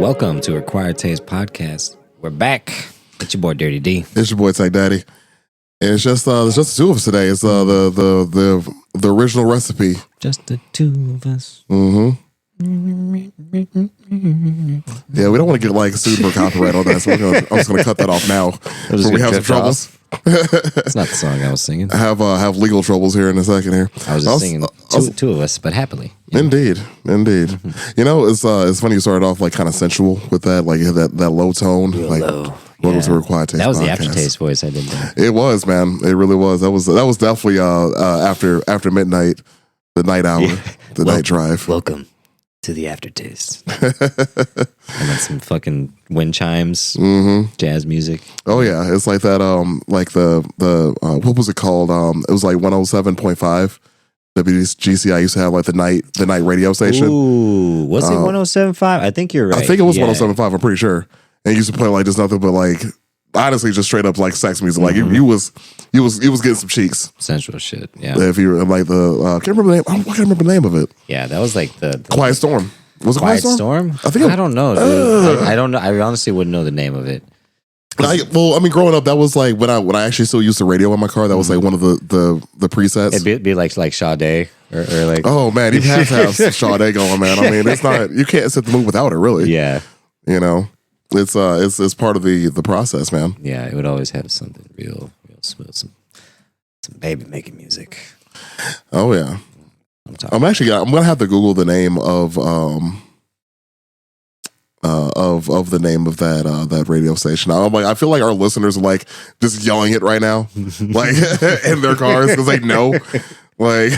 Welcome to Acquired Taste Podcast. We're back. It's your boy Dirty D. It's your boy Tech Daddy. And it's just the two of us today. It's the original recipe. Just the two of us. Mm-hmm. Yeah, we don't want to get like sued for copyright on that, so I'm just gonna cut that off now before we have some troubles. It's not the song I was singing. I have legal troubles here in a second here. I was just singing two of us, but happily. Yeah. Indeed. Mm-hmm. You know, it's funny you started off like kind of sensual with that, like that low tone, real like low. Welcome to Acquired Taste. That was podcast. The aftertaste voice I did there. It was, man. It really was. That was definitely after midnight, the night hour, the night drive. Welcome to the aftertaste. And then some fucking wind chimes, jazz music. Oh yeah, it's like that. Like the what was it called? It was like 107.5. WGCI used to have like the night radio station. Ooh, was it 107.5? I think you're right. I think it was 107.5. I'm pretty sure. And used to play like just nothing but like honestly just straight up like sex music. Like you was getting some cheeks. Sensual shit. Yeah. If you were like the I can't remember the name. I can't remember the name of it. Yeah, that was like the Quiet Storm. Was it Quiet Storm? I think I don't know, dude. I don't know. I honestly wouldn't know the name of it. Growing up, that was like when I actually still used the radio in my car. That was like one of the presets. It'd be like Sade or like. Oh man, you have to have some Sade going, man. I mean, it's not you can't set the mood without it, really. Yeah, you know, it's part of the process, man. Yeah, it would always have something real smooth, some baby making music. Oh yeah, I'm gonna have to Google the name of the name of that radio station. I feel like our listeners are like just yelling it right now, like in their cars because they know, like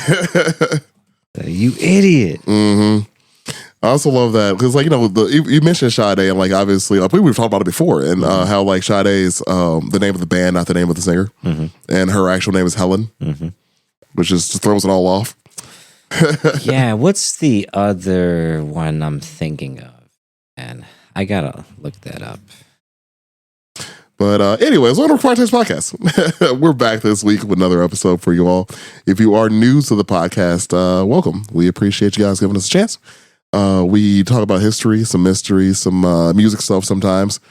you idiot. Mm-hmm. I also love that because like you mentioned Sade and like obviously I believe we've talked about it before and how like Sade's the name of the band, not the name of the singer, and her actual name is Helen, which just throws it all off. Yeah, what's the other one I'm thinking of? And I gotta look that up. But anyways, on the Acquired Taste Podcast, we're back this week with another episode for you all. If you are new to the podcast, welcome. We appreciate you guys giving us a chance. We talk about history, some mystery, some music stuff sometimes.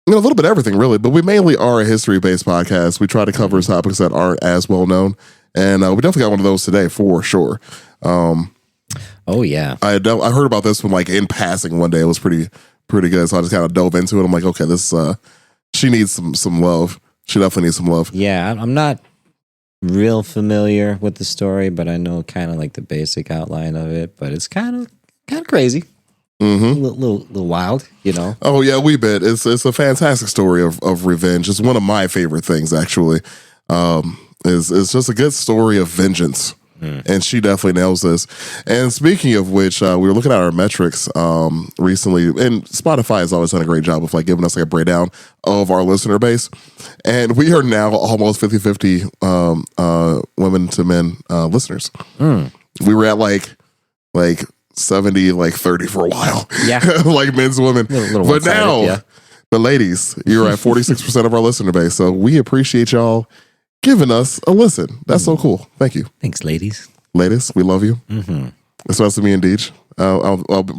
A little bit of everything, really. But we mainly are a history-based podcast. We try to cover topics that aren't as well known. And we definitely got one of those today, for sure. Oh yeah, I heard about this one like in passing one day. It was pretty good. So I just kind of dove into it. I'm like, okay, this she needs some love. She definitely needs some love. Yeah, I'm not real familiar with the story, but I know kind of like the basic outline of it. But it's kind of crazy, a little wild, you know. Oh yeah, wee bit. It's a fantastic story of revenge. It's one of my favorite things actually. It's just a good story of vengeance. And she definitely nails this. And speaking of which, we were looking at our metrics recently, and Spotify has always done a great job of like giving us like a breakdown of our listener base. And we are now almost 50-50 women to men listeners. We were at like 70, like 30 for a while. Yeah. Like men's and women. But now, the ladies, you're at 46% of our listener base. So we appreciate y'all giving us a listen. That's so cool. Thank you. Thanks, ladies. Ladies, we love you. Especially me and Deej.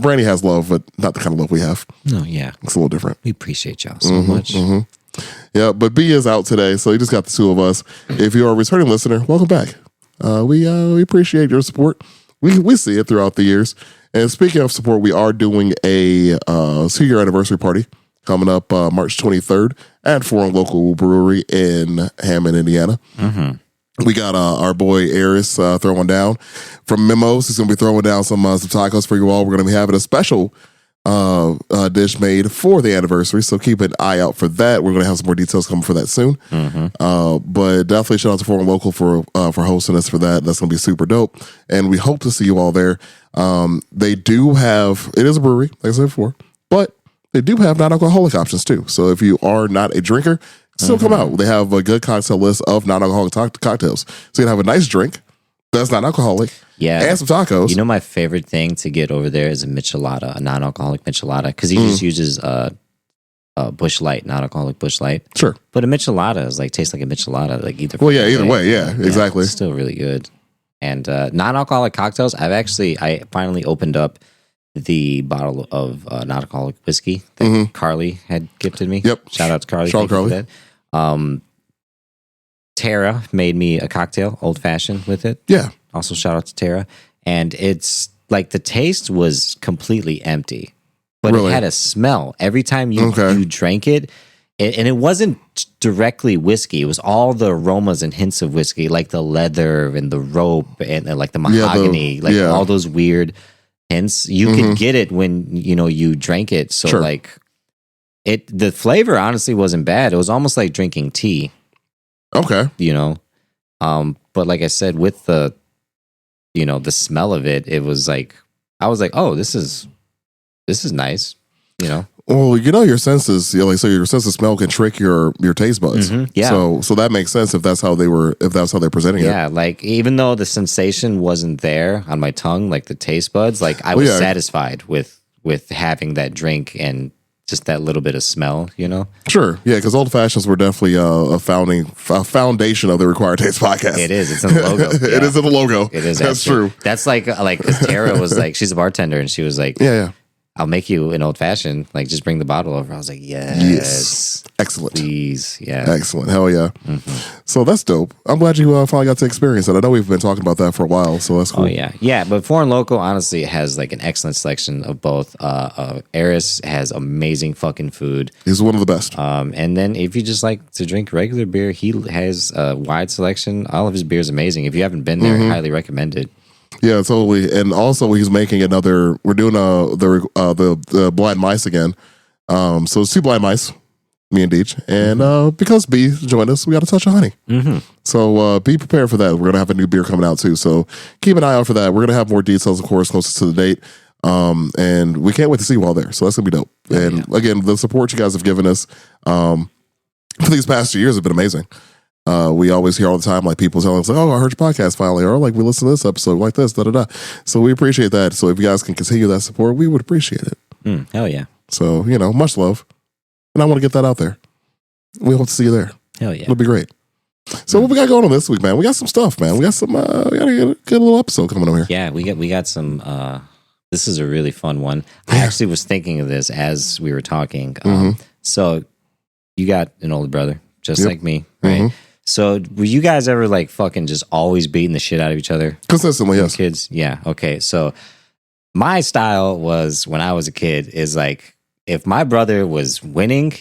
Brandy has love, but not the kind of love we have. No, yeah. It's a little different. We appreciate y'all so much. Yeah, but B is out today, so you just got the two of us. If you're a returning listener, welcome back. We appreciate your support. We see it throughout the years. And speaking of support, we are doing a 2-year anniversary party coming up March 23rd at Foreign Local Brewery in Hammond, Indiana. We got our boy Eris throwing down from Memos. He's going to be throwing down some tacos for you all. We're going to be having a special dish made for the anniversary, so keep an eye out for that. We're going to have some more details coming for that soon. But definitely shout out to Foreign Local for hosting us for that. That's going to be super dope, and we hope to see you all there. They do have, it is a brewery, like I said before, but they do have non-alcoholic options too. So if you are not a drinker, still come out. They have a good cocktail list of non-alcoholic cocktails. So you can have a nice drink that's not alcoholic. Yeah. And some tacos. You know, my favorite thing to get over there is a michelada, a non-alcoholic michelada, because he just uses Busch Light, non-alcoholic Busch Light. Sure. But a michelada is like, tastes like a michelada, like either. Well, yeah, either way. Yeah, exactly. It's still really good. And non-alcoholic cocktails, I finally opened up the bottle of non-alcoholic whiskey that Carly had gifted me. Yep. Shout out to Carly. Shout out Thank you Carly. for that. Tara made me a cocktail, old fashioned, with it. Yeah. Also, shout out to Tara. And it's like the taste was completely empty, but Really? it had a smell every time you drank it. And it wasn't directly whiskey. It was all the aromas and hints of whiskey, like the leather and the rope and like the mahogany, all those weird hints. You could get it when you drank it. So like the flavor honestly wasn't bad. It was almost like drinking tea. Okay. But like I said, with the smell of it, it was like I was like, oh, this is nice. Well, your senses, so your sense of smell can trick your taste buds. Yeah. So that makes sense if that's how they're presenting it. Yeah, like even though the sensation wasn't there on my tongue, like the taste buds, like I was satisfied with having that drink and just that little bit of smell, Sure, yeah, because old fashions were definitely a foundation of the Required Taste podcast. It is. It's in the logo. Yeah. It is in the logo. It is. That's true. That's like because Tara was like, she's a bartender, and she was like, yeah. I'll make you an old fashioned. Like, just bring the bottle over. I was like, yes. Excellent. Please. Yeah. Excellent. Hell yeah. So that's dope. I'm glad you finally got to experience it. I know we've been talking about that for a while, so that's cool. Oh, yeah. Yeah, but Foreign Local, honestly, has like an excellent selection of both. Eris has amazing fucking food. He's one of the best. And then if you just like to drink regular beer, he has a wide selection. All of his beer is amazing. If you haven't been there, I highly recommend it. Yeah, totally. And also, he's making another. We're doing the blind mice again. So it's 2 blind mice, me and Deej, and because B joined us, we got a touch of honey. So be prepared for that. We're gonna have a new beer coming out too. So keep an eye out for that. We're gonna have more details, of course, closer to the date. And we can't wait to see you all there. So that's gonna be dope. And again, the support you guys have given us for these past 2 years have been amazing. We always hear all the time, like people telling us, like, "Oh, I heard your podcast finally," or like, "We listened to this episode, like this, da da da." So we appreciate that. So if you guys can continue that support, we would appreciate it. Hell yeah. So much love, and I want to get that out there. We hope to see you there. Hell yeah, it'll be great. So what we got going on this week, man? We got some stuff, man. We got some. We got to get a little episode coming on here. Yeah, we got some. This is a really fun one. I actually was thinking of this as we were talking. So you got an older brother, just like me, right? So were you guys ever like fucking just always beating the shit out of each other? Consistently, yes. Kids? Yeah. Okay. So my style was when I was a kid is like, if my brother was winning,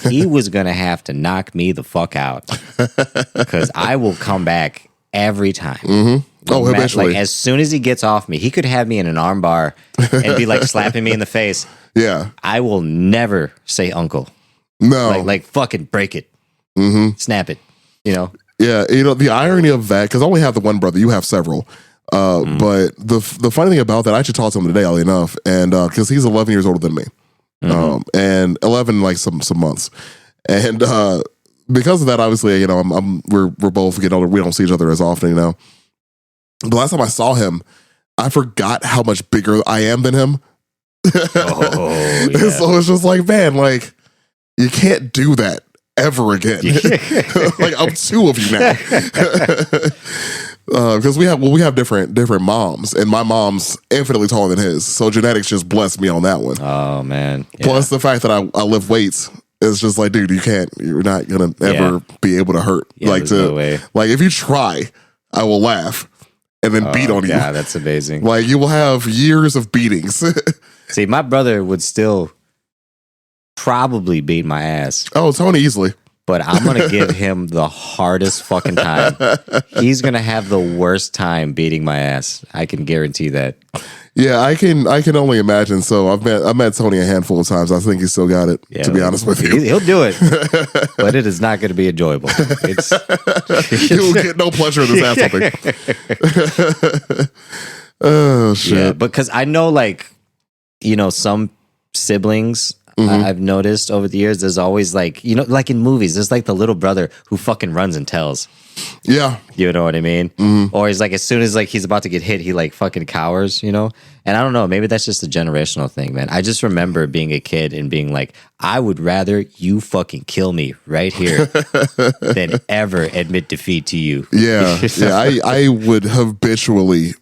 he was going to have to knock me the fuck out because I will come back every time. Oh, eventually. Like as soon as he gets off me, he could have me in an arm bar and be like slapping me in the face. Yeah. I will never say uncle. No. Like fucking break it. Snap it. Yeah, the irony of that, because I only have the one brother, you have several. But the funny thing about that, I actually talked to him today, oddly enough, and because he's 11 years older than me, and 11 like some months, and because of that, obviously, we're both getting older. We don't see each other as often, The last time I saw him, I forgot how much bigger I am than him. Oh, yeah. So it's just like, man, like you can't do that ever again. Like I'm 2 of you now. Because we have different moms, and my mom's infinitely taller than his, so genetics just blessed me on that one. Oh man! Yeah. Plus the fact that I lift weights, it's just like, dude, you're not gonna ever be able to hurt. No way. Like if you try, I will laugh and then beat on you. Yeah, that's amazing. Like you will have years of beatings. See, my brother would still probably beat my ass. Oh, Tony easily. But I'm going to give him the hardest fucking time. He's going to have the worst time beating my ass. I can guarantee that. Yeah, I can only imagine. So I've met Tony a handful of times. I think he's still got it, to be honest with you. He'll do it. But it is not going to be enjoyable. He will get no pleasure in this something. Oh, shit. Yeah, because I know, like, some siblings, I've noticed over the years, there's always like, like in movies, there's like the little brother who fucking runs and tells. Yeah. You know what I mean? Or he's like, as soon as like he's about to get hit, he like fucking cowers, And I don't know, maybe that's just a generational thing, man. I just remember being a kid and being like, I would rather you fucking kill me right here than ever admit defeat to you. Yeah. Yeah. I would habitually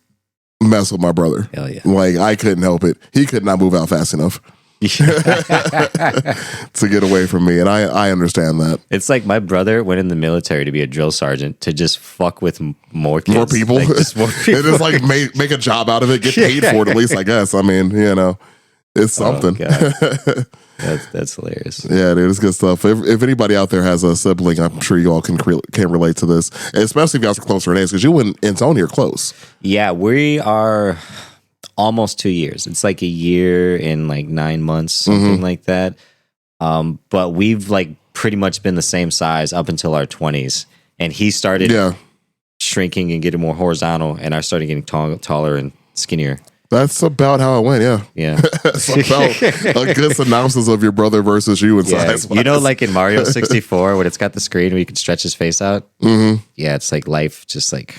mess with my brother. Hell yeah. Like, I couldn't help it. He could not move out fast enough to get away from me. And I understand that. It's like my brother went in the military to be a drill sergeant to just fuck with more kids. More people. Like, just more people. They just like make a job out of it, get paid for it at least, I guess. I mean, it's something. Oh, that's hilarious. Yeah, dude, it's good stuff. If anybody out there has a sibling, I'm sure you all can relate to this, especially if you guys are closer in age, because you and Tony are close. Yeah, we are almost 2 years. It's like a year and like 9 months, something like that. But we've like pretty much been the same size up until our 20s, and he started shrinking and getting more horizontal, and I started getting taller and skinnier. That's about how it went, Yeah. It's about a good synopsis of your brother versus you in size. You know, like in Mario 64, when it's got the screen where you can stretch his face out? Mm-hmm. Yeah, it's like life just like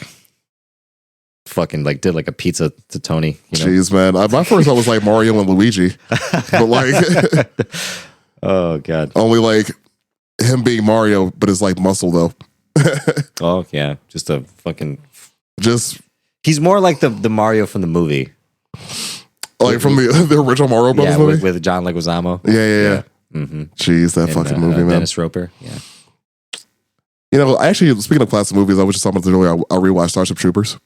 fucking like did like a pizza to Tony. Jeez, man. My first thought was like Mario and Luigi. But like... oh, God. Only like him being Mario, but it's like muscle, though. Oh, yeah. Just a fucking... He's more like the Mario from the movie. Like from the original Mario Brothers movie? With John Leguizamo. Yeah. Mm-hmm. Jeez, that fucking movie, man. Dennis Roper, yeah. Actually, speaking of classic movies, I was just talking about earlier, I rewatched Starship Troopers.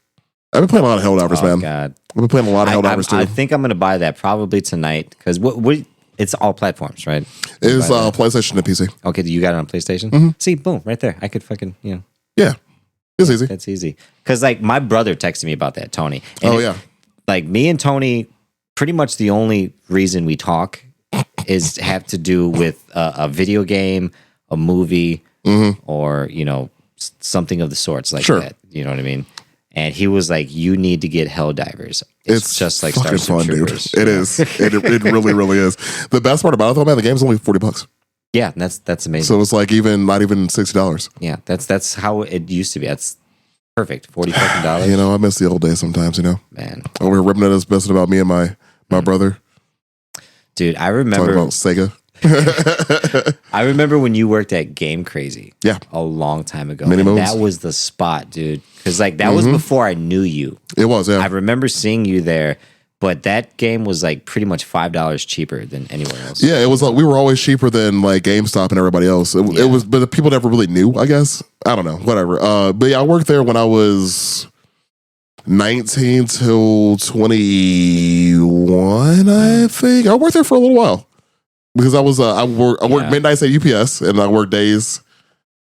I've been playing a lot of Helldivers, man. God. I've been playing a lot of Helldivers, too. I think I'm going to buy that probably tonight, because it's all platforms, right? It's PlayStation and PC. Okay, you got it on PlayStation? Mm-hmm. See, boom, right there. I could fucking, Yeah, it's easy. That's easy. Because, like, my brother texted me about that, Tony. And like, me and Tony, pretty much the only reason we talk have to do with a video game, a movie, or, something of the sorts like that. You know what I mean? And he was like, you need to get Helldivers. It's just like fucking Starship fun, Troopers. Dude. It is. It really, really is. The best part about it, though, man, the game's only $40. Yeah, that's amazing. So it's like not even $60. Yeah, that's how it used to be. That's perfect. $40 fucking. I miss the old days sometimes, Man. We're ripping at us, messing about me and my brother. Dude, I remember... Talking about Sega. I remember when you worked at Game Crazy. Yeah. A long time ago. That was the spot, dude. Because like that was before I knew you. It was, yeah. I remember seeing you there, but that game was like pretty much $5 cheaper than anywhere else. Yeah, it was like we were always cheaper than like GameStop and everybody else. It was, but the people never really knew, I guess. I don't know, whatever. But yeah, I worked there when I was 19 till 21, I think. I worked there for a little while. Because I worked midnights at UPS and I worked days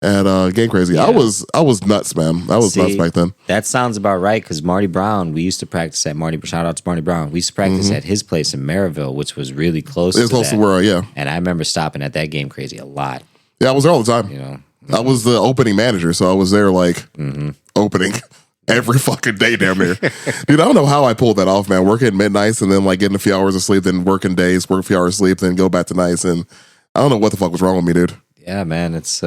at Game Crazy. Yeah. I was nuts, man. I was nuts back then. That sounds about right, because Marty Brown, we used to practice at shout out to Marty Brown. We used to practice at his place in Maryville, which was really close to close to where, yeah. And I remember stopping at that Game Crazy a lot. Yeah, I was there all the time. I was the opening manager, so I was there like opening every fucking day damn near. Dude, I don't know how I pulled that off, man. Working midnights and then like getting a few hours of sleep, then working days, work a few hours of sleep, then go back to nights. And I don't know what the fuck was wrong with me, dude. Yeah, man, it's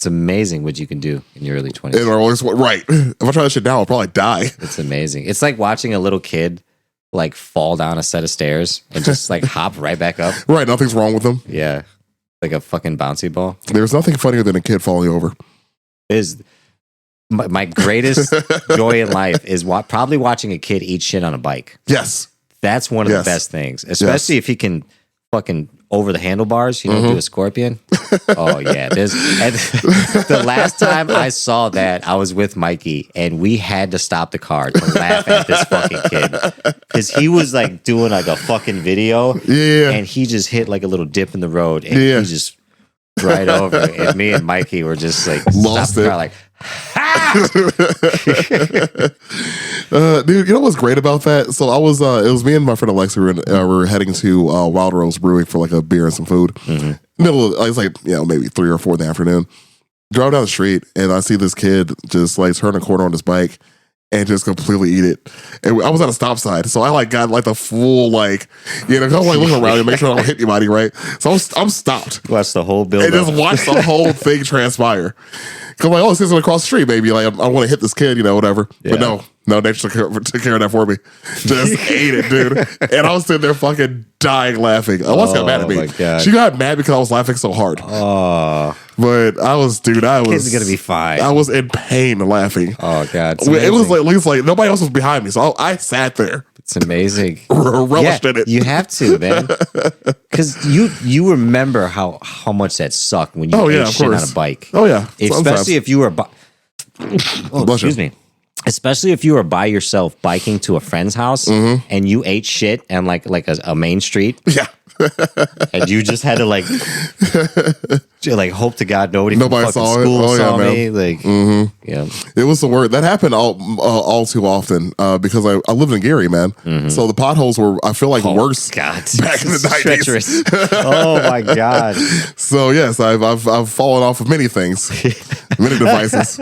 amazing what you can do in your early 20s. Right. If I try that shit now, I'll probably die. It's amazing. It's like watching a little kid like fall down a set of stairs and just like hop right back up. Right, nothing's wrong with them. Yeah, like a fucking bouncy ball. There's nothing funnier than a kid falling over. My greatest joy in life is probably watching a kid eat shit on a bike. Yes. That's one of the best things, especially if he can fucking over the handlebars, do a scorpion. Oh, yeah. The last time I saw that, I was with Mikey, and we had to stop the car to laugh at this fucking kid. Because he was like doing like a fucking video, and he just hit like a little dip in the road, and he just right over. And me and Mikey were just like, lost it. Car, like, dude, you know what's great about that? So I was, it was me and my friend Alexa. We were heading to Wild Rose Brewing for like a beer and some food. It's like maybe 3 or 4 in the afternoon. Drove down the street and I see this kid just like turn a corner on his bike and just completely eat it. And I was at a stop sign, so I like got like the full like kind of like looking around and make sure I don't hit anybody, right? So I'm stopped. Watch the whole build and just watch the whole thing transpire. Cause I'm like, oh, it's across the street, baby. Like I want to hit this kid, whatever. Yeah. But no, No, nature took care of that for me. Just ate it, dude. And I was sitting there fucking dying laughing. Almost got mad at me. My God. She got mad because I was laughing so hard. Oh. But I was Kid's going to be fine. I was in pain laughing. Oh, God. It was like nobody else was behind me. So I sat there. It's amazing. Relished in it. You have to, man. Because you remember how much that sucked when you ate shit on a bike. Oh, yeah. Especially if you were... excuse me. Especially if you were by yourself biking to a friend's house and you ate shit and like a main street. Yeah. And you just had to like hope to God nobody from fucking saw school it. saw me. Like, yeah, it was the word that happened all too often because I lived in Gary, man. So the potholes were I feel like worse God. back in the 90s. Treacherous. Oh my God. So yes, I've fallen off of many things, many devices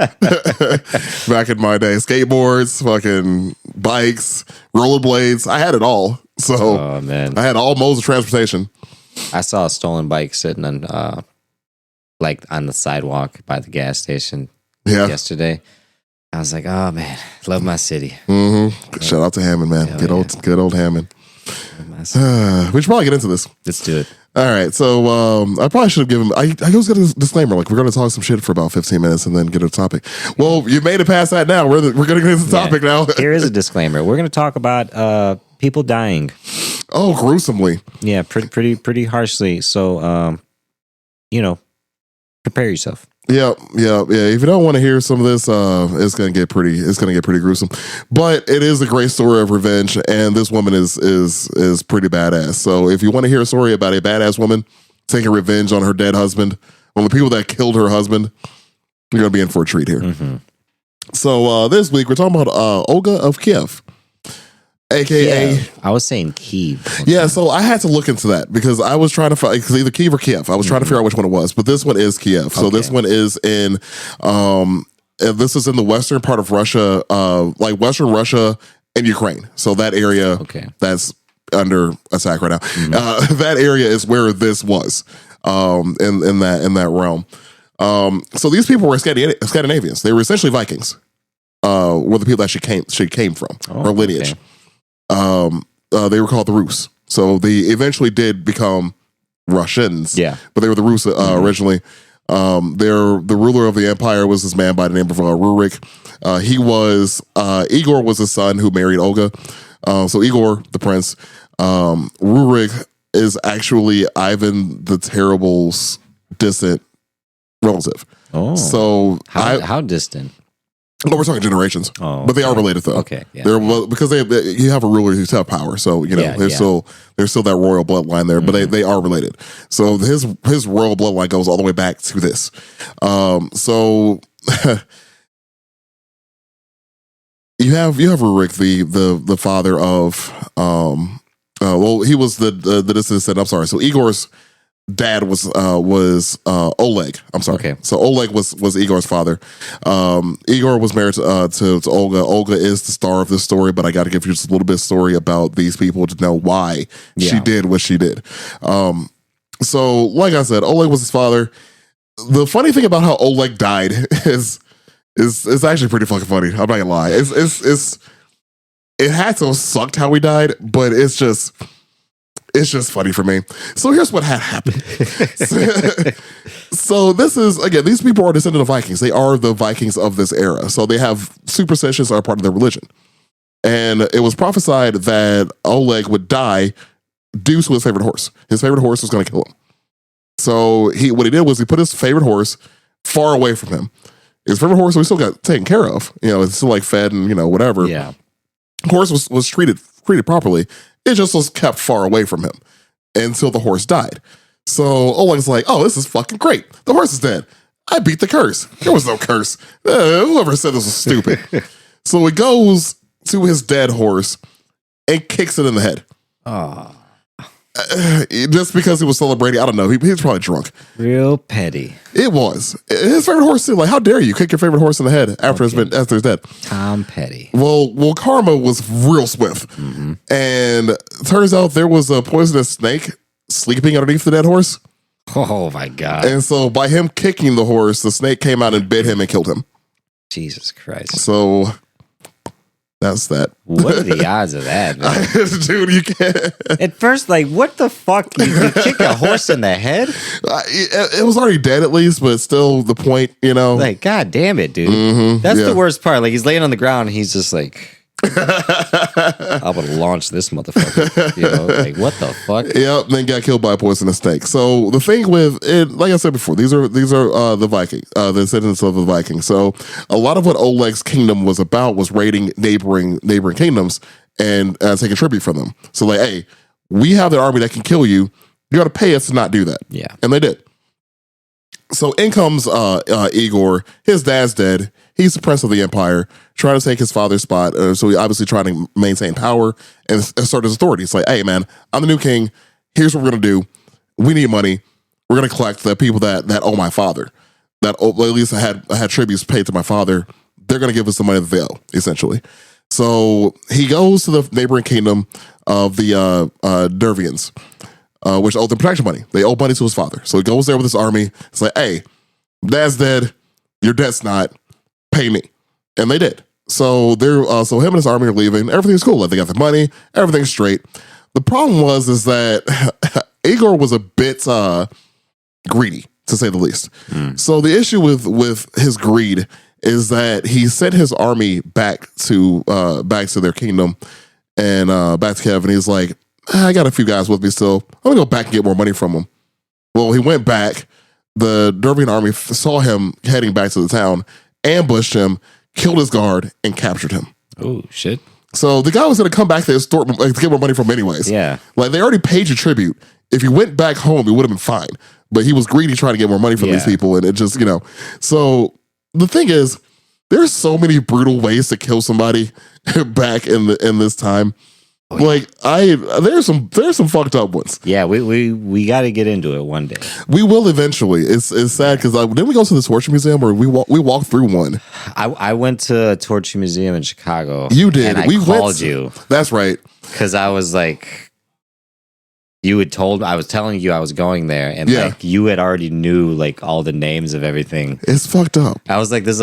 back in my day. Skateboards, fucking bikes, rollerblades. I had it all. So oh, man. I had all modes of transportation. I saw a stolen bike sitting on like on the sidewalk by the gas station yesterday. I was like, oh man, love my city. Shout out to Hammond, man. Hell Good old Hammond. We should probably get into this. Let's do it. All right, so I probably should have given. I always got a disclaimer, like we're going to talk some shit for about 15 minutes and then get a topic. Well, you made it past that. Now we're going to get into the topic now. Here is a disclaimer. We're going to talk about people dying. Oh, gruesomely. Yeah, pretty harshly. So, prepare yourself. Yeah. If you don't want to hear some of this, it's gonna get pretty gruesome. But it is a great story of revenge, and this woman is pretty badass. So if you want to hear a story about a badass woman taking revenge on her dead husband, on the people that killed her husband, you're gonna be in for a treat here. So this week we're talking about Olga of Kiev. AKA, I was saying Kiev. Yeah, so I had to look into that because I was trying to find because either Kiev or Kiev. I was trying to figure out which one it was, but this one is Kiev. So this one is in, this is in the western part of Russia, like Western Russia and Ukraine. So that area, that's under attack right now. That area is where this was, in that realm. So these people were Scandinavians. They were essentially Vikings. Were the people that she came from, her lineage. They were called the Rus. So they eventually did become Russians. Yeah. But they were the Rus originally. The ruler of the empire was this man by the name of Rurik. Igor was his son who married Olga. So Igor, the prince, Rurik is actually Ivan the Terrible's distant relative. Oh. So how distant? No, we're talking generations, but they are related though. Okay, yeah. Because you have a ruler who's have power, so there's still that royal bloodline there, but they are related. So his royal bloodline goes all the way back to this. So you have Rurik, the father of he was the descendant. I'm sorry. So Igor's dad was Oleg. I'm sorry. Okay. So Oleg was Igor's father. Igor was married to Olga. Olga is the star of this story, but I got to give you just a little bit of story about these people to know why she did what she did. So like I said, Oleg was his father. The funny thing about how Oleg died is actually pretty fucking funny. I'm not gonna lie. It had to have sucked how he died, but it's just funny for me. So here's what had happened. So this is, again, these people are descendant of Vikings. They are the Vikings of this era. So they have superstitions are part of their religion. And it was prophesied that Oleg would die due to his favorite horse. His favorite horse was going to kill him. So what he did was he put his favorite horse far away from him. His favorite horse, we still got taken care of. It's still like fed and, whatever. Yeah. Horse was treated properly. It just was kept far away from him until the horse died. So Oleg's like, oh, this is fucking great. The horse is dead. I beat the curse. There was no curse. Whoever said this was stupid. So he goes to his dead horse and kicks it in the head. Oh. Just because he was celebrating. I don't know. He was probably drunk. Real petty. It was. His favorite horse too. Like, how dare you kick your favorite horse in the head after it's dead? Tom Petty. Well, karma was real swift. Mm-hmm. And turns out there was a poisonous snake sleeping underneath the dead horse. Oh my God. And so by him kicking the horse, the snake came out and bit him and killed him. Jesus Christ. So That's that. What are the odds of that, man? Dude, you can't. At first, like, what the fuck? You kick a horse in the head? It was already dead at least, but still the point, Like, god damn it, dude. That's the worst part. Like, he's laying on the ground and he's just like, I'm gonna launch this motherfucker. Like, what the fuck? Yep, then got killed by a poisonous snake. So the thing with it, like I said before, these are the Vikings, the descendants of the Vikings. So a lot of what Oleg's kingdom was about was raiding neighboring kingdoms and taking tribute from them. So like, hey, we have the army that can kill you. You got to pay us to not do that. Yeah, and they did. So in comes Igor. His dad's dead. He's the prince of the empire, trying to take his father's spot. So he obviously trying to maintain power and assert his authority. It's like, hey, man, I'm the new king. Here's what we're going to do. We need money. We're going to collect the people that owe my father, that at least had tributes paid to my father. They're going to give us the money that they owe, essentially. So he goes to the neighboring kingdom of the Dervians, which owed them protection money. They owe money to his father. So he goes there with his army. It's like, hey, dad's dead. Your debt's not. Pay me. And they did. So they're so him and his army are leaving. Everything's cool. Like, they got the money. Everything's straight. The problem is that Igor was a bit greedy, to say the least. So the issue with his greed is that he sent his army back to their kingdom and back to Kiev, and he's like, I got a few guys with me still. I'm gonna go back and get more money from them. Well, he went back. The Dervian army saw him heading back to the town, ambushed him, killed his guard, and captured him. Oh, shit. So the guy was going to come back to his store to get more money from him anyways. Yeah. Like, they already paid you tribute. If you went back home, it would have been fine. But he was greedy trying to get more money from these people, and it just, So the thing is, there's so many brutal ways to kill somebody back in this time. Like, there's some fucked up ones. Yeah, we got to get into it one day. We will eventually. It's sad because didn't we go to the Torture Museum, or we walked through one? I went to a Torture Museum in Chicago. You did. And I called you. That's right. Because I was like, I was telling you I was going there, and like you had already knew like all the names of everything. It's fucked up. I was like, this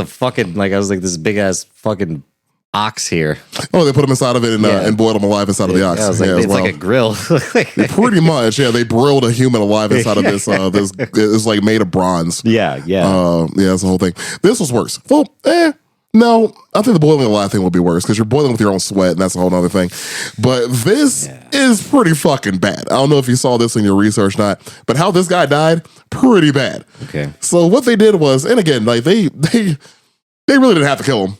big ass fucking ox here. Oh, they put him inside of it and boiled him alive inside of the ox. I was like, it's like a grill. Pretty much, yeah. They broiled a human alive inside of this. It's like made of bronze. Yeah. That's the whole thing. This was worse. Well, no, I think the boiling alive thing will be worse because you're boiling with your own sweat, and that's a whole other thing. But this is pretty fucking bad. I don't know if you saw this in your research or not, but how this guy died, pretty bad. Okay. So what they did was, and again, like they really didn't have to kill him.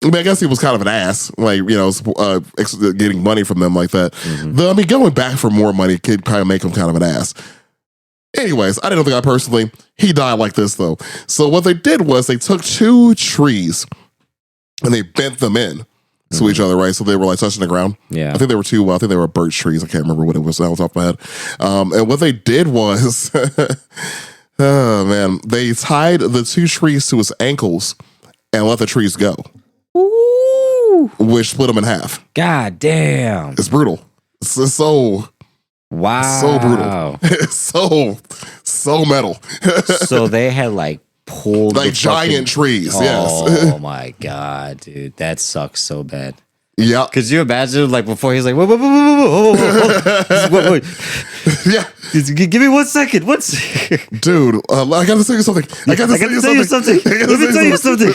I mean, I guess he was kind of an ass, like, getting money from them like that. Mm-hmm. Going back for more money could kind of make him kind of an ass. Anyways, I didn't know the guy personally. He died like this, though. So what they did was they took 2 trees and they bent them in to each other, right? So they were like touching the ground. Yeah. I think they were birch trees. I can't remember what it was off the top of my head. And what they did was, oh man, they tied the 2 trees to his ankles and let the trees go. Ooh. Which split them in half. God damn. It's brutal. It's so wow. So brutal. It's so metal. So they had like pulled like giant trees. Oh my god, dude. That sucks so bad. Yeah. Could you imagine, like, before he's like, wait. Yeah. Give me 1 second. Dude, I gotta tell you something. Let me tell you something.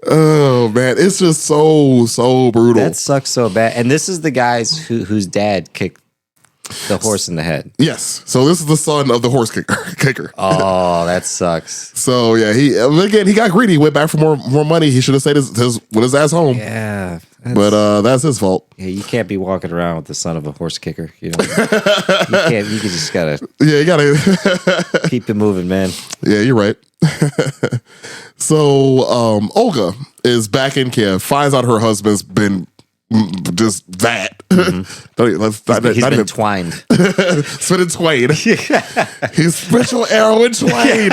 Oh, man. It's just so brutal. That sucks so bad. And this is the guys whose dad kicked the horse in the head. Yes. So this is the son of the horse kicker. Oh, that sucks. So yeah, he got greedy. He went back for more money. He should have stayed with his ass home. Yeah. But that's his fault. Yeah, you can't be walking around with the son of a horse kicker. You know, you just gotta. Yeah, you gotta keep it moving, man. Yeah, you're right. So Olga is back in Kiev. Finds out her husband's been just that. Mm-hmm. He's been twined. Spit in twain. He's special arrow in twain.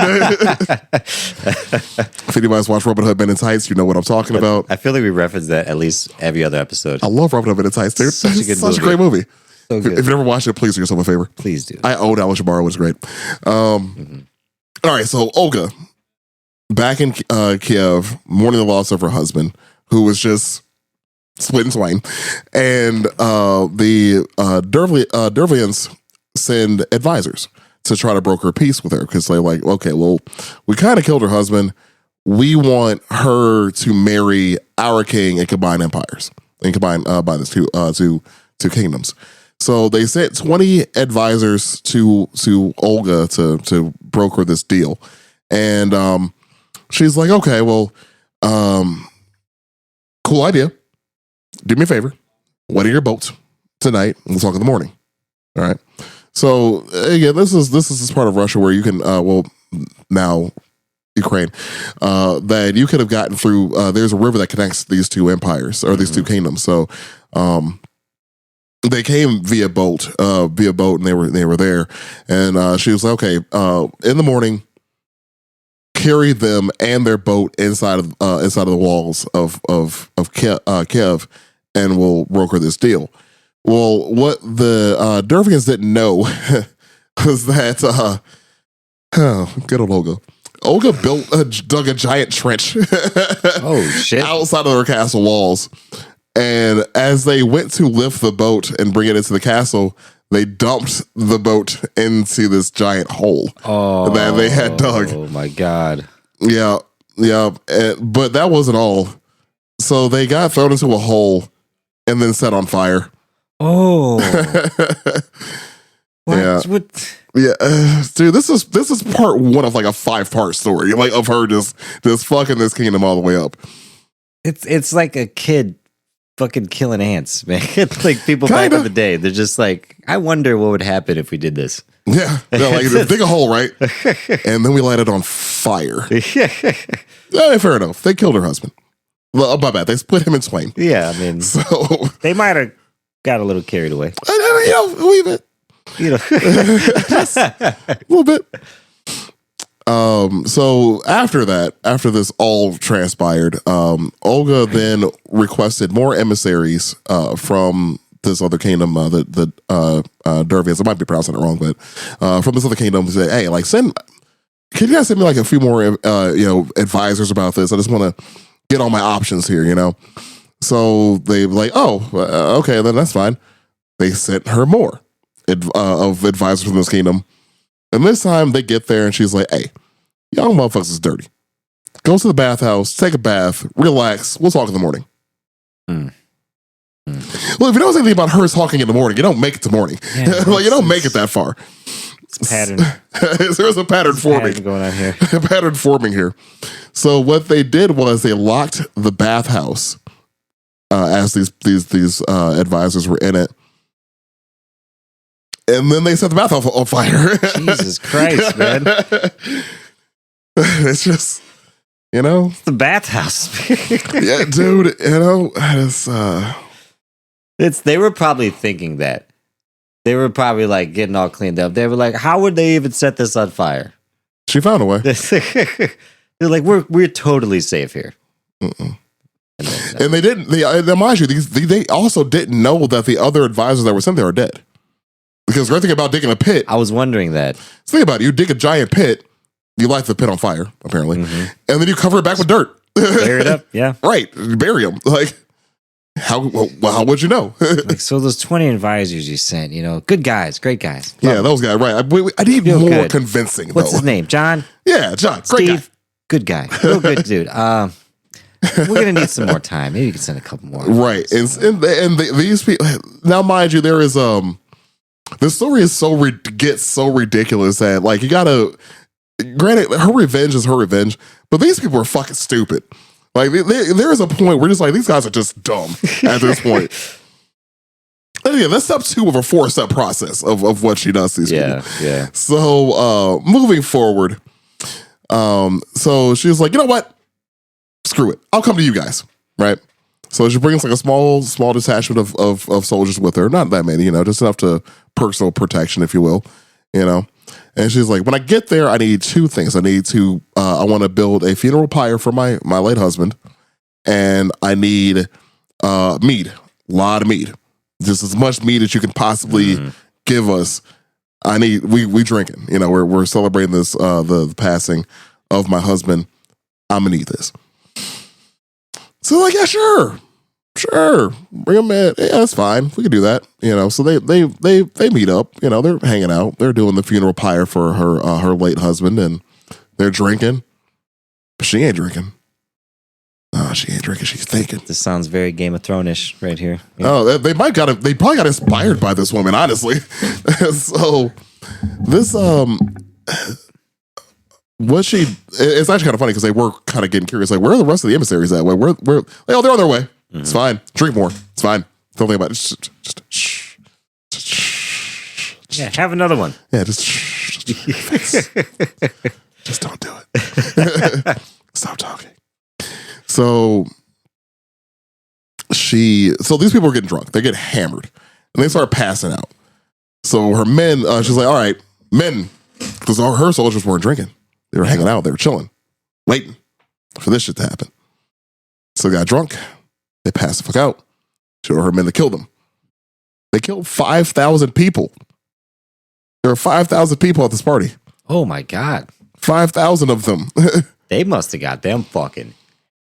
If anybody's watched Robin Hood Men in Tights, you know what I'm talking about. I feel like we reference that at least every other episode. I love Robin Hood Men in Tights, dude. Such a great movie. So good. If you've never watched it, please do yourself a favor. Please do. I own Alice Shabara, was great. All right, so Olga back in Kiev, mourning the loss of her husband, who was just split in twain. And the Dervians send advisors to try to broker peace with her because they're like, okay, well, we kind of killed her husband. We want her to marry our king and combine empires and combine by this two kingdoms. So they sent 20 advisors to Olga to broker this deal. And she's like, okay, well, cool idea. Do me a favor. Wedding your boat tonight. We'll talk in the morning. All right. So again, this is this part of Russia where you can now Ukraine that you could have gotten through. There's a river that connects these two empires or these two kingdoms. So they came via boat, and they were there. And she was like, okay, in the morning, carry them and their boat inside of the walls of Kiev, and we'll broker this deal. Well, what the Dervians didn't know was that good old Olga. Olga dug a giant trench. Oh shit! Outside of their castle walls, and as they went to lift the boat and bring it into the castle, they dumped the boat into this giant hole that they had dug. Oh my god! Yeah. But that wasn't all. So they got thrown into a hole and then set on fire. Oh. What? Yeah. What? Yeah, dude, this is part one of like a 5-part story, like of her just fucking this kingdom all the way up. It's like a kid fucking killing ants, man. Like people back in the day, they're just like, I wonder what would happen if we did this. Yeah, like dig a hole, right? And then we light it on fire. Yeah, fair enough. They killed her husband. Well, my bad. They split him in twain. Yeah, I mean, so they might have got a little carried away. Leave it. Just a little bit. So after this all transpired, Olga then requested more emissaries from this other kingdom, the Dervians. I might be pronouncing it wrong, but from this other kingdom, said, "Hey, like can you guys send me like a few more advisors about this? I just want to get all my options here, you know." So they were like, okay, then that's fine. They sent her more of advisors from this kingdom. And this time they get there and she's like, hey, y'all motherfuckers is dirty. Go to the bathhouse, take a bath, relax. We'll talk in the morning. Well, if you know anything about her talking in the morning, you don't make it to morning. Yeah, like you don't make it that far. It's pattern. There's a pattern forming going on here. A pattern forming here. So what they did was they locked the bathhouse as these advisors were in it. And then they set the bathhouse on fire. Jesus Christ, man. It's just, It's the bathhouse. Yeah, dude, they were probably thinking that. They were probably like getting all cleaned up. They were like, how would they even set this on fire? She found a way. They're like, we're totally safe here. And they didn't, mind you, they also didn't know that the other advisors that were sent there are dead. Because the great thing about digging a pit, I was wondering that. Think about it. You dig a giant pit, you light the pit on fire, apparently, and then you cover it back with dirt. Bury it up, yeah. Right, bury them. Like, how would you know? Like, so those 20 advisors you sent, good guys, great guys. Yeah, those guys, right. I need more good. Convincing, What's his name? John? Yeah, John. Great Steve, guy. Good guy. Real good dude. We're going to need some more time. Maybe you can send a couple more. Right, and these people, now mind you, there is, the story is gets so ridiculous that like you gotta. Granted, her revenge is her revenge, but these people are fucking stupid. Like there is a point where just like these guys are just dumb at this point. And yeah, that's step 2 of a 4-step process of what she does to these people. Yeah. So moving forward, so she was like, you know what? Screw it. I'll come to you guys. Right. So she brings like a small detachment of soldiers with her. Not that many, just enough to personal protection, if you will, And she's like, when I get there, I need 2 things. I want to build a funeral pyre for my late husband. And I need mead, a lot of mead. Just as much mead as you can possibly give us. We drinking, we're celebrating this, the passing of my husband. I'm gonna eat this. So like, yeah, sure, bring them in. Yeah, that's fine. We can do that. So they meet up. They're hanging out. They're doing the funeral pyre for her late husband, and they're drinking. But she ain't drinking. No, she ain't drinking. She's thinking. This sounds very Game of Thrones-ish right here. Yeah. Oh, they probably got inspired by this woman, honestly. So this it's actually kind of funny because they were kind of getting curious, like, where are the rest of the emissaries at? Where they're on their way. Mm-hmm. It's fine. Drink more. It's fine. Don't think about it. Just shh. Yeah, have another one. Yeah, just don't do it. Stop talking. So these people are getting drunk. They get hammered. And they start passing out. So her men, she's like, all right, men, because her soldiers weren't drinking. They were hanging out. They were chilling, waiting for this shit to happen. So they got drunk. They passed the fuck out. She ordered her men to kill them. They killed 5,000 people. There were 5,000 people at this party. Oh my God. 5,000 of them. They must have got them fucking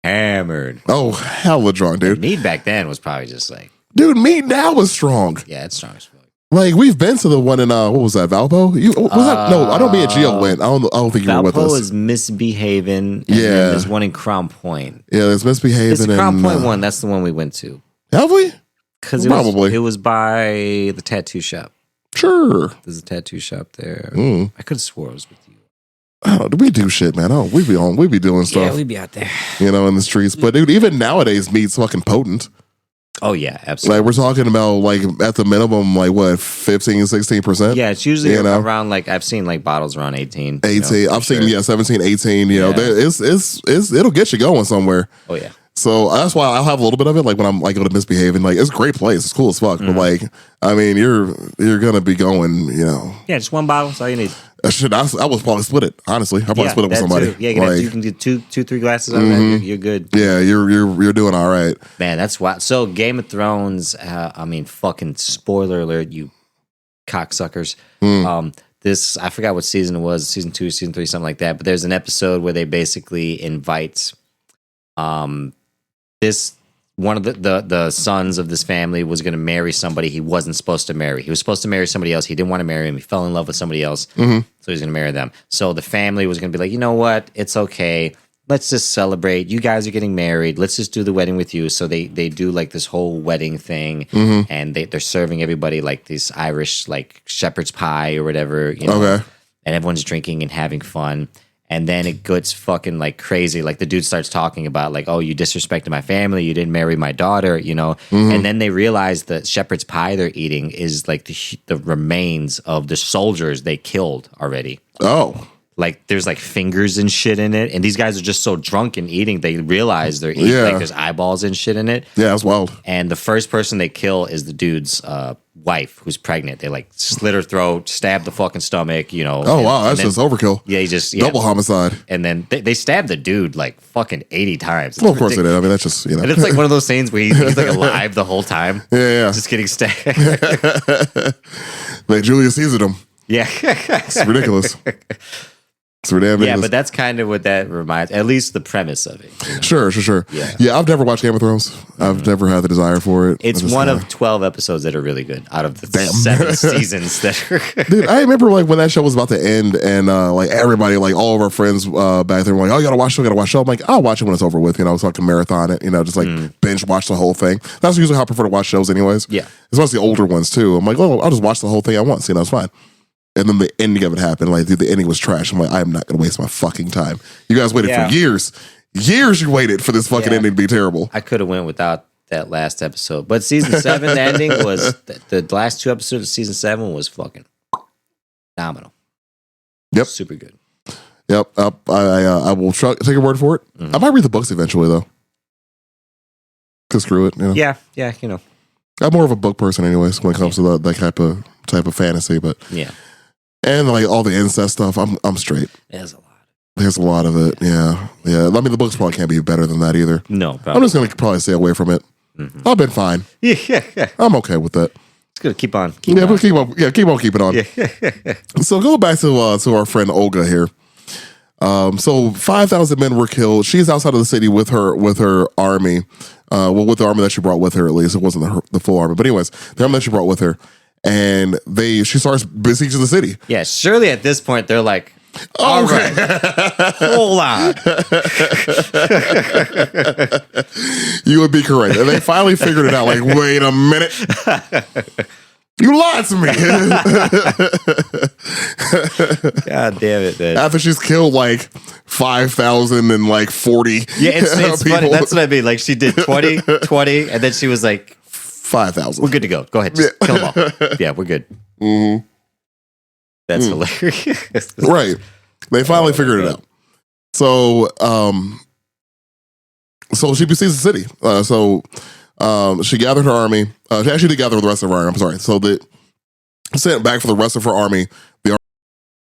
hammered. Oh, hella drunk, dude. And mead back then was probably just like... Dude, mead now was strong. Yeah, it's strong as fuck. Like, we've been to the one in, what was that, Valpo? That? No, I don't mean Gio went. I don't think you were with us. Valpo is Misbehaving. And then there's one in Crown Point. Yeah, there's Misbehaving. It's the Crown Point one. That's the one we went to. Have we? Because it was by the tattoo shop. Sure. There's a tattoo shop there. I could have swore it was with you. Oh, we do shit, man. Oh, we be doing stuff. Yeah, we be out there. In the streets. But dude, even nowadays, meat's fucking potent. Oh yeah, absolutely. Like, we're talking about, like, at the minimum, like, what, 15, 16%? Yeah, it's usually around, like, I've seen, like, bottles around 18. 18. I've seen 17, 18. It'll get you going somewhere. Oh yeah. So that's why I'll have a little bit of it, like, when I'm, like, go to Misbehaving. Like, it's a great place. It's cool as fuck. But, like, I mean, you're gonna be going, Yeah, just one bottle. That's all you need. I would probably split it, honestly. I'll probably split it with somebody. Too. Yeah, you can get two, 3 glasses out of that. You're good. Yeah, you're doing all right. Man, that's wild. So Game of Thrones, I mean, fucking spoiler alert, you cocksuckers. This, I forgot what season it was, season 2, season 3, something like that. But there's an episode where they basically invite one of the sons of this family was going to marry somebody he wasn't supposed to marry. He was supposed to marry somebody else. He didn't want to marry him. He fell in love with somebody else. So he's going to marry them. So the family was going to be like, you know what? It's okay. Let's just celebrate. You guys are getting married. Let's just do the wedding with you. So they do like this whole wedding thing. And they're serving everybody like this Irish like shepherd's pie or whatever. Okay. And everyone's drinking and having fun. And then it gets fucking like crazy. Like the dude starts talking about like, oh, you disrespected my family. You didn't marry my daughter, And then they realize the shepherd's pie they're eating is like the remains of the soldiers they killed already. Oh. Like there's like fingers and shit in it. And these guys are just so drunk and eating, they realize they're eating like there's eyeballs and shit in it. Yeah, that's wild. And the first person they kill is the dude's wife who's pregnant. They like slit her throat, stab the fucking stomach, Oh, wow, that's just overkill. Yeah, he just double homicide. And then they stabbed the dude like fucking 80 times. Well, of course they did. I mean, that's just And it's like one of those scenes where he's like alive the whole time. Yeah. Just getting stabbed. Like Julius Caesared him. Yeah. It's ridiculous. Yeah, but that's kind of what that reminds. At least the premise of it. Sure. Yeah, I've never watched Game of Thrones. I've never had the desire for it. It's one of 12 episodes that are really good out of the 7 seasons that are. Dude, I remember like when that show was about to end, and like everybody, like all of our friends back there were like, "Oh, you gotta watch show." I'm like, "I'll watch it when it's over with." So I can marathon it. Just like binge watch the whole thing. That's usually how I prefer to watch shows, anyways. Yeah, especially the older ones too. I'm like, "Oh, I'll just watch the whole thing at once." It's fine. And then the ending of it happened. Like, dude, the ending was trash. I'm like, I'm not going to waste my fucking time. You guys waited for years. Years you waited for this fucking ending to be terrible. I could have went without that last episode. But season 7, the ending was, the last 2 episodes of season 7 was fucking phenomenal. Yep. Super good. Yep. I will take your word for it. I might read the books eventually, though. Because screw it. Yeah. I'm more of a book person anyways when it comes to that type of fantasy, but yeah. And like all the incest stuff, I'm straight. There's a lot. There's a lot of it. Yeah. I mean, the books probably can't be better than that either. No, probably. I'm just gonna probably stay away from it. I've been fine. Yeah. I'm okay with that. It's good. Keep on. Keep on keeping on. Yeah. So go back to our friend Olga here. So 5,000 men were killed. She's outside of the city with her army. With the army that she brought with her, at least. It wasn't the full army. But anyways, the army that she brought with her. And she starts besieging the city. Yeah, surely at this point, they're like, all right, hold on. You would be correct. And they finally figured it out. Like, wait a minute. You lied to me. God damn it, man. After she's killed like 5,000 and like 40. Yeah, it's funny. That's what I mean. Like she did 20, and then she was like, 5,000. We're good to go. Go ahead. Just kill them all. Yeah, we're good. Mm-hmm. That's hilarious. Right. They finally figured it out. So, so she besieges the city. She gathered her army. She actually did gather the rest of her army. I'm sorry. So sent back for the rest of her army. The